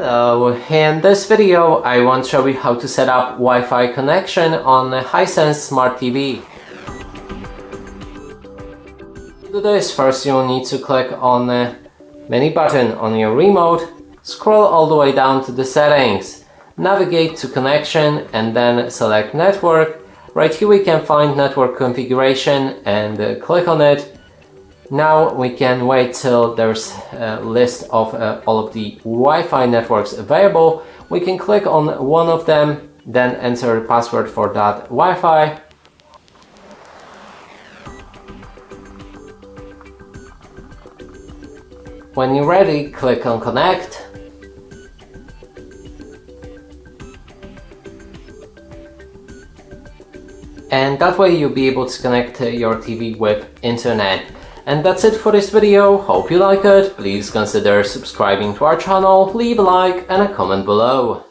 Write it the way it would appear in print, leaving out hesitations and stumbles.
Hello, in this video I want to show you how to set up Wi-Fi connection on a Hisense Smart TV. To do this, first you'll need to click on the menu button on your remote, scroll all the way down to the settings, navigate to connection and then select network. Right here we can find network configuration and click on it. Now we can wait till there's a list of all of the Wi-Fi networks available. We can click on one of them, then enter the password for that Wi-Fi. When you're ready, click on connect. And that way you'll be able to connect your TV with internet. And that's it for this video. Hope you like it. Please consider subscribing to our channel, leave a like and a comment below.